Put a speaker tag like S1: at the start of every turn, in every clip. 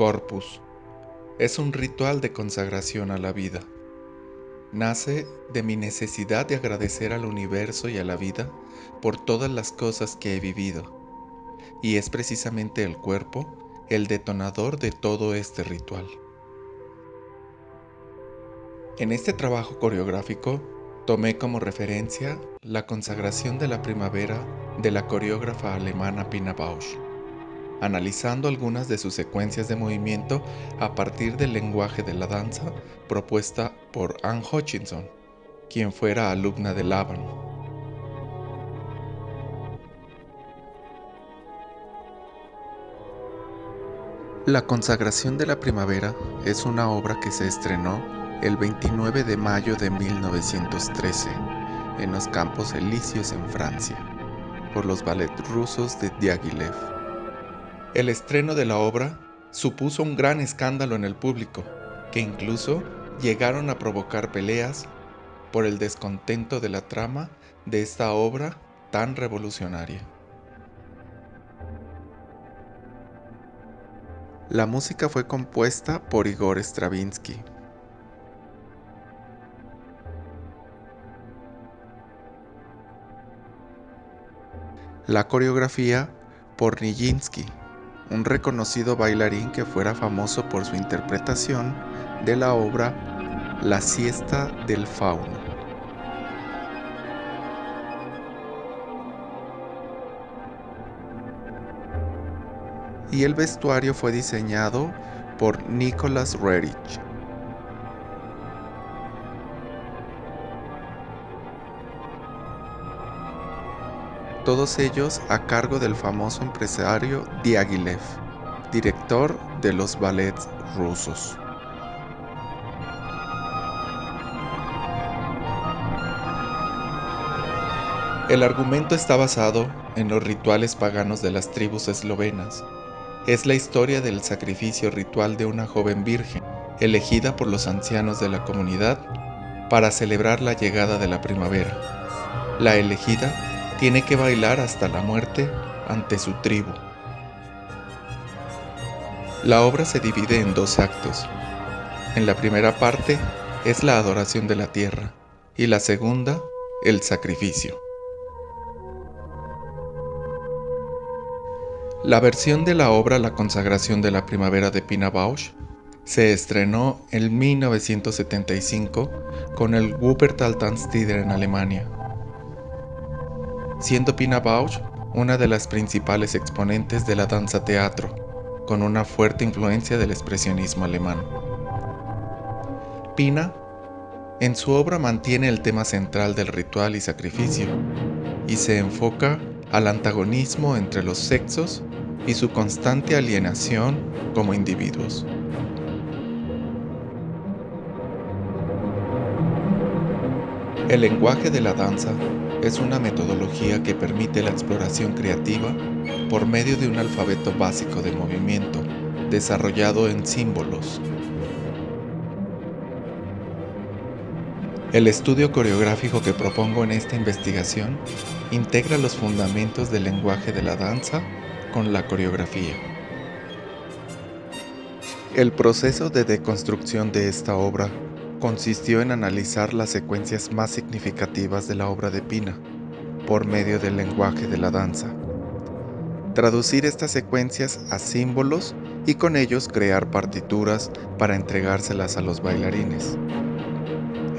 S1: Corpus. Es un ritual de consagración a la vida. Nace de mi necesidad de agradecer al universo y a la vida por todas las cosas que he vivido, y es precisamente el cuerpo el detonador de todo este ritual. En este trabajo coreográfico tomé como referencia la consagración de la primavera de la coreógrafa alemana Pina Bausch, analizando algunas de sus secuencias de movimiento a partir del lenguaje de la danza propuesta por Anne Hutchinson, quien fuera alumna de Laban. La consagración de la primavera es una obra que se estrenó el 29 de mayo de 1913 en los Campos Elíseos en Francia, por los ballet rusos de Diaghilev. El estreno de la obra supuso un gran escándalo en el público, que incluso llegaron a provocar peleas por el descontento de la trama de esta obra tan revolucionaria. La música fue compuesta por Igor Stravinsky. La coreografía por Nijinsky, un reconocido bailarín que fuera famoso por su interpretación de la obra La siesta del fauno. Y el vestuario fue diseñado por Nicholas Roerich. Todos ellos a cargo del famoso empresario Diaghilev, director de los ballets rusos. El argumento está basado en los rituales paganos de las tribus eslovenas. Es la historia del sacrificio ritual de una joven virgen, elegida por los ancianos de la comunidad para celebrar la llegada de la primavera. La elegida tiene que bailar hasta la muerte ante su tribu. La obra se divide en 2 actos. En la primera parte es la adoración de la tierra y la segunda, el sacrificio. La versión de la obra La consagración de la primavera de Pina Bausch se estrenó en 1975 con el Wuppertal Tanztheater en Alemania, siendo Pina Bausch una de las principales exponentes de la danza teatro, con una fuerte influencia del expresionismo alemán. Pina, en su obra mantiene el tema central del ritual y sacrificio, y se enfoca al antagonismo entre los sexos y su constante alienación como individuos. El lenguaje de la danza es una metodología que permite la exploración creativa por medio de un alfabeto básico de movimiento, desarrollado en símbolos. El estudio coreográfico que propongo en esta investigación integra los fundamentos del lenguaje de la danza con la coreografía. El proceso de deconstrucción de esta obra consistió en analizar las secuencias más significativas de la obra de Pina por medio del lenguaje de la danza, traducir estas secuencias a símbolos y con ellos crear partituras para entregárselas a los bailarines.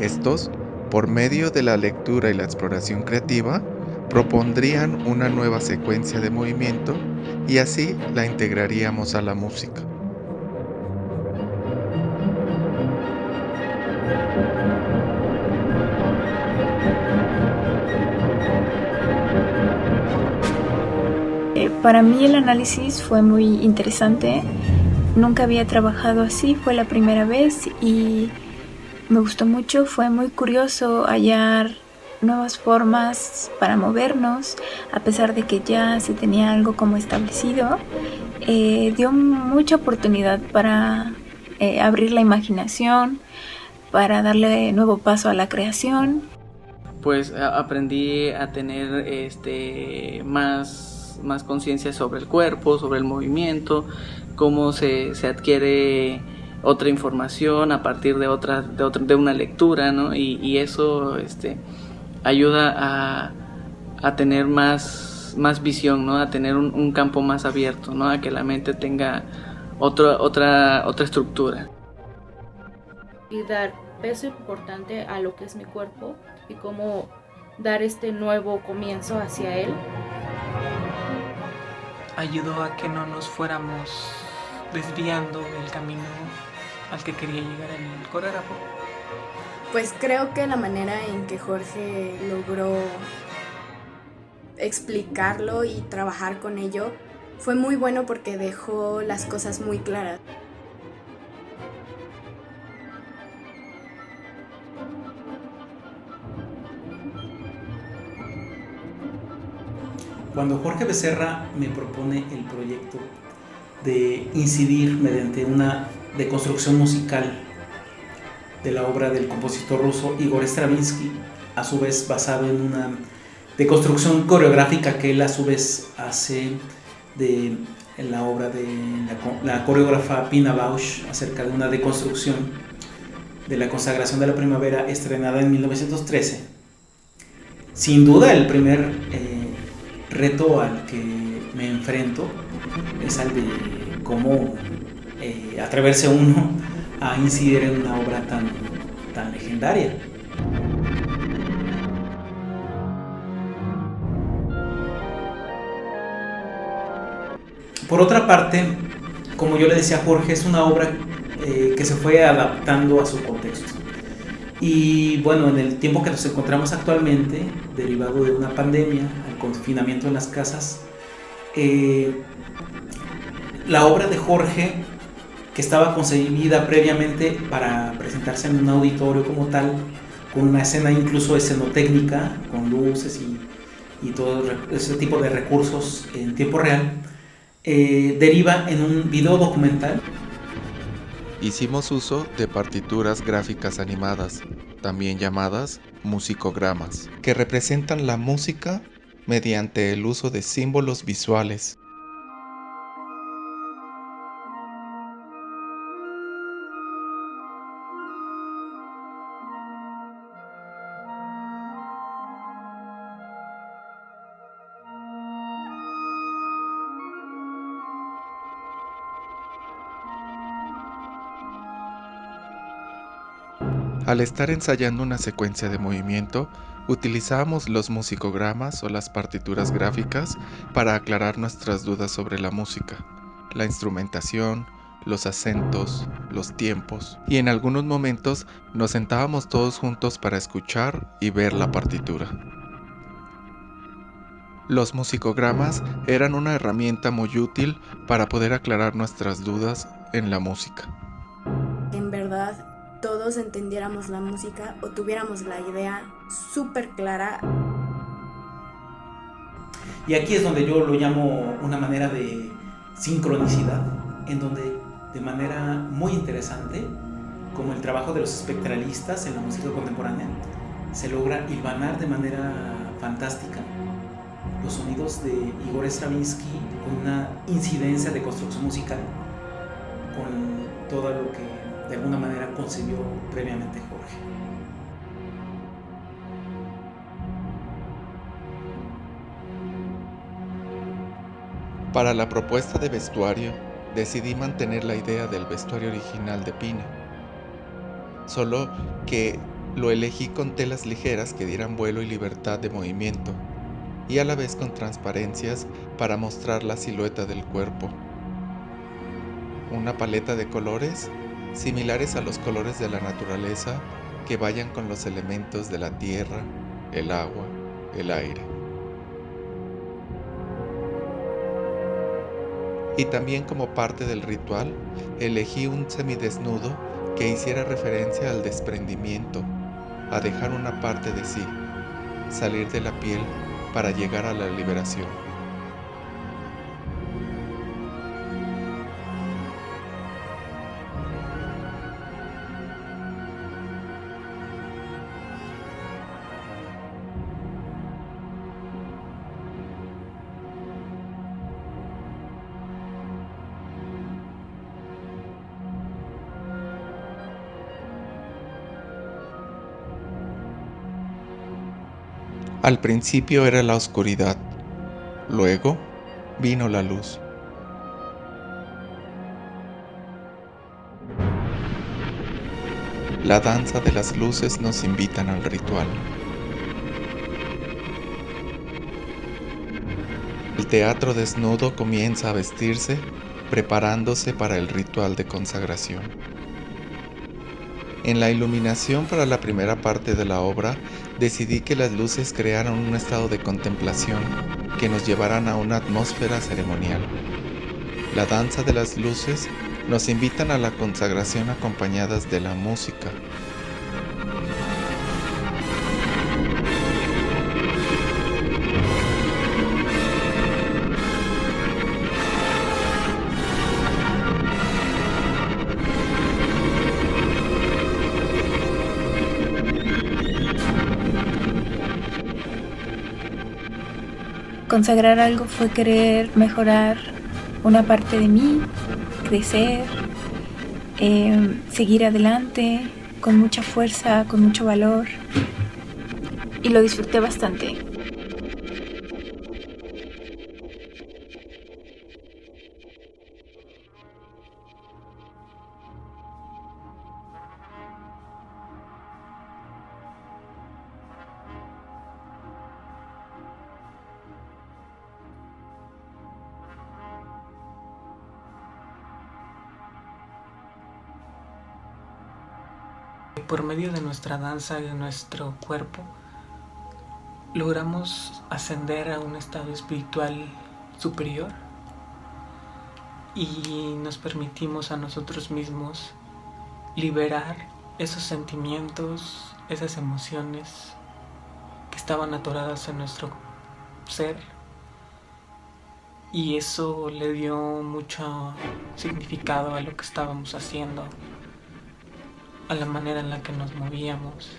S1: Estos, por medio de la lectura y la exploración creativa, propondrían una nueva secuencia de movimiento y así la integraríamos a la música.
S2: Para mí el análisis fue muy interesante. Nunca había trabajado así, fue la primera vez y me gustó mucho. Fue muy curioso hallar nuevas formas para movernos, a pesar de que ya se tenía algo como establecido. Dio mucha oportunidad para abrir la imaginación, para darle nuevo paso a la creación.
S3: Pues aprendí a tener más conciencia sobre el cuerpo, sobre el movimiento, cómo se adquiere otra información a partir de una lectura, ¿no? Y eso ayuda a tener más visión, ¿no? A tener un campo más abierto, ¿no? A que la mente tenga otra estructura.
S4: Y dar peso importante a lo que es mi cuerpo y cómo dar este nuevo comienzo hacia él.
S5: Ayudó a que no nos fuéramos desviando del camino al que quería llegar el coreógrafo.
S6: Pues creo que la manera en que Jorge logró explicarlo y trabajar con ello fue muy bueno porque dejó las cosas muy claras.
S7: Cuando Jorge Becerra me propone el proyecto de incidir mediante una deconstrucción musical de la obra del compositor ruso Igor Stravinsky, a su vez basado en una deconstrucción coreográfica que él a su vez hace de la obra de la coreógrafa Pina Bausch acerca de una deconstrucción de la consagración de la primavera estrenada en 1913. Sin duda el primer reto al que me enfrento es al de cómo atreverse uno a incidir en una obra tan legendaria. Por otra parte, como yo le decía a Jorge, es una obra que se fue adaptando a su contexto. Y bueno, en el tiempo que nos encontramos actualmente, derivado de una pandemia, el confinamiento en las casas, la obra de Jorge, que estaba concebida previamente para presentarse en un auditorio como tal, con una escena incluso escenotécnica, con luces y todo ese tipo de recursos en tiempo real, deriva en un video documental.
S1: Hicimos uso de partituras gráficas animadas, también llamadas musicogramas, que representan la música mediante el uso de símbolos visuales. Al estar ensayando una secuencia de movimiento, utilizábamos los musicogramas o las partituras gráficas para aclarar nuestras dudas sobre la música, la instrumentación, los acentos, los tiempos, y en algunos momentos nos sentábamos todos juntos para escuchar y ver la partitura. Los musicogramas eran una herramienta muy útil para poder aclarar nuestras dudas en la música.
S6: En verdad, todos entendiéramos la música o tuviéramos la idea súper clara.
S7: Y aquí es donde yo lo llamo una manera de sincronicidad, en donde de manera muy interesante, como el trabajo de los espectralistas en la música contemporánea, se logra hilvanar de manera fantástica los sonidos de Igor Stravinsky con una incidencia de construcción musical, con todo lo que de alguna manera concibió previamente Jorge.
S1: Para la propuesta de vestuario, decidí mantener la idea del vestuario original de Pina, solo que lo elegí con telas ligeras que dieran vuelo y libertad de movimiento, y a la vez con transparencias para mostrar la silueta del cuerpo. Una paleta de colores similares a los colores de la naturaleza que vayan con los elementos de la tierra, el agua, el aire. Y también como parte del ritual, elegí un semidesnudo que hiciera referencia al desprendimiento, a dejar una parte de sí, salir de la piel para llegar a la liberación. Al principio era la oscuridad, luego vino la luz. La danza de las luces nos invitan al ritual. El teatro desnudo comienza a vestirse, preparándose para el ritual de consagración. En la iluminación para la primera parte de la obra, decidí que las luces crearan un estado de contemplación que nos llevaran a una atmósfera ceremonial. La danza de las luces nos invitan a la consagración acompañadas de la música.
S2: Consagrar algo fue querer mejorar una parte de mí, crecer, seguir adelante con mucha fuerza, con mucho valor, y lo disfruté bastante.
S5: Por medio de nuestra danza y de nuestro cuerpo, logramos ascender a un estado espiritual superior y nos permitimos a nosotros mismos liberar esos sentimientos, esas emociones que estaban atoradas en nuestro ser, y eso le dio mucho significado a lo que estábamos haciendo, a la manera en la que nos movíamos.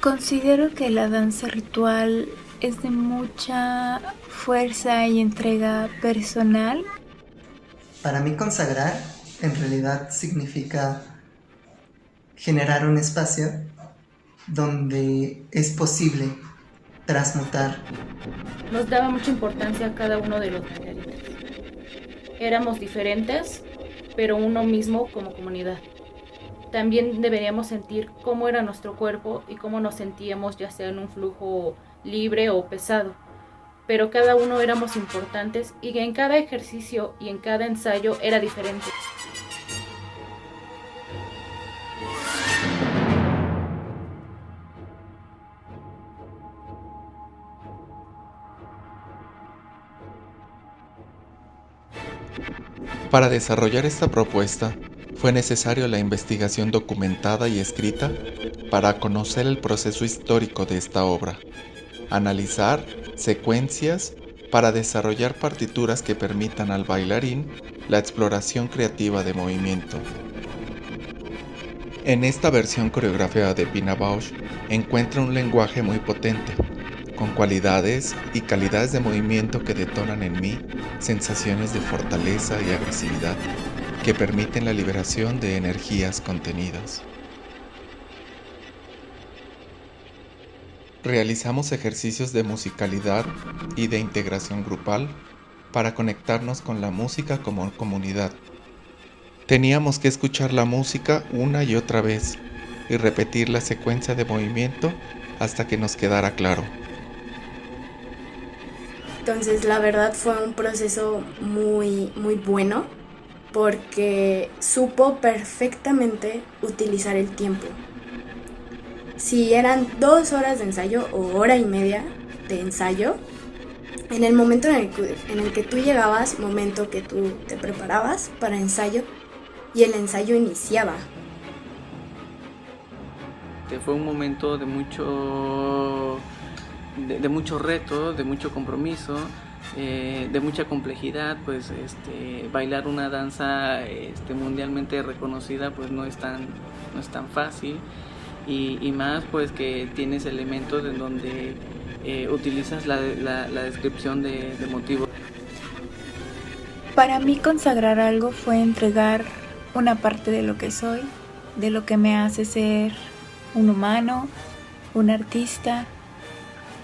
S2: Considero que la danza ritual es de mucha fuerza y entrega personal.
S8: Para mí consagrar en realidad significa generar un espacio donde es posible transmutar.
S4: Nos daba mucha importancia a cada uno de los bailarines. Éramos diferentes, pero uno mismo como comunidad. También deberíamos sentir cómo era nuestro cuerpo y cómo nos sentíamos, ya sea en un flujo libre o pesado. Pero cada uno éramos importantes y en cada ejercicio y en cada ensayo era diferente.
S1: Para desarrollar esta propuesta, fue necesario la investigación documentada y escrita para conocer el proceso histórico de esta obra, analizar secuencias para desarrollar partituras que permitan al bailarín la exploración creativa de movimiento. En esta versión coreografiada de Pina Bausch encuentra un lenguaje muy potente, con cualidades y calidades de movimiento que detonan en mí sensaciones de fortaleza y agresividad que permiten la liberación de energías contenidas. Realizamos ejercicios de musicalidad y de integración grupal para conectarnos con la música como comunidad. Teníamos que escuchar la música una y otra vez y repetir la secuencia de movimiento hasta que nos quedara claro.
S6: Entonces la verdad fue un proceso muy bueno porque supo perfectamente utilizar el tiempo. Si eran 2 horas de ensayo o hora y media de ensayo, en el momento en el que tú llegabas, momento que tú te preparabas para ensayo y el ensayo iniciaba.
S3: Fue un momento de mucho reto, de mucho compromiso, de mucha complejidad, pues bailar una danza mundialmente reconocida pues no es tan fácil, y más pues que tienes elementos en donde utilizas la descripción de motivos.
S2: Para mí consagrar algo fue entregar una parte de lo que soy, de lo que me hace ser un humano, un artista,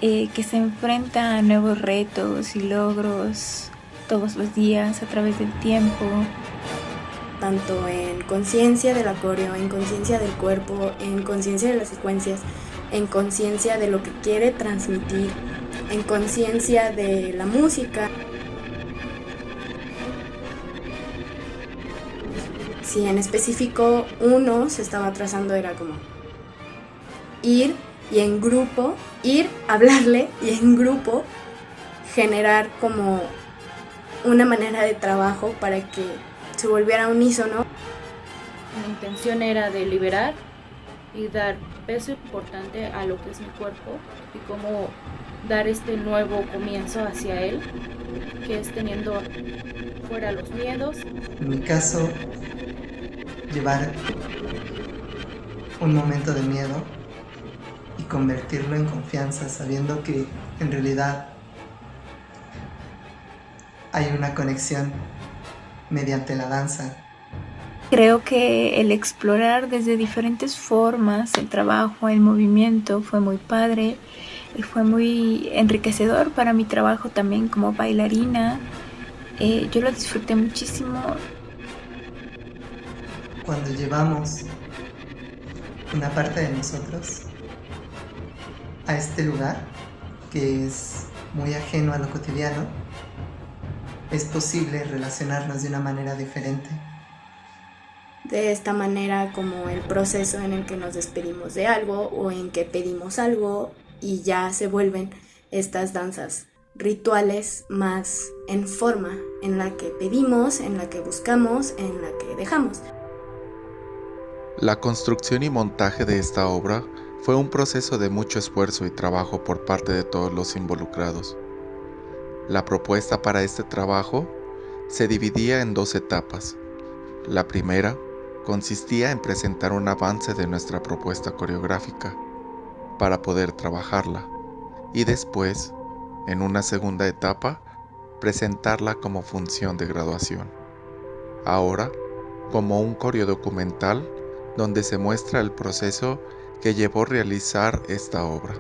S2: que se enfrenta a nuevos retos y logros todos los días a través del tiempo.
S6: Tanto en conciencia del coreo, en conciencia del cuerpo, en conciencia de las secuencias, en conciencia de lo que quiere transmitir, en conciencia de la música. Si en específico uno se estaba trazando, era como ir y en grupo, ir, hablarle y en grupo generar como una manera de trabajo para que se volviera unísono.
S4: Mi intención era de liberar y dar peso importante a lo que es mi cuerpo y cómo dar este nuevo comienzo hacia él, que es teniendo fuera los miedos.
S8: En mi caso, llevar un momento de miedo y convertirlo en confianza, sabiendo que en realidad hay una conexión mediante la danza.
S2: Creo que el explorar desde diferentes formas el trabajo, el movimiento fue muy padre y fue muy enriquecedor para mi trabajo también como bailarina. Yo lo disfruté muchísimo.
S8: Cuando llevamos una parte de nosotros a este lugar que es muy ajeno a lo cotidiano, es posible relacionarnos de una manera diferente.
S6: De esta manera, como el proceso en el que nos despedimos de algo o en que pedimos algo y ya se vuelven estas danzas rituales más en forma, en la que pedimos, en la que buscamos, en la que dejamos.
S1: La construcción y montaje de esta obra fue un proceso de mucho esfuerzo y trabajo por parte de todos los involucrados. La propuesta para este trabajo se dividía en 2 etapas. La primera consistía en presentar un avance de nuestra propuesta coreográfica para poder trabajarla y después, en una segunda etapa, presentarla como función de graduación. Ahora, como un coreodocumental donde se muestra el proceso que llevó a realizar esta obra.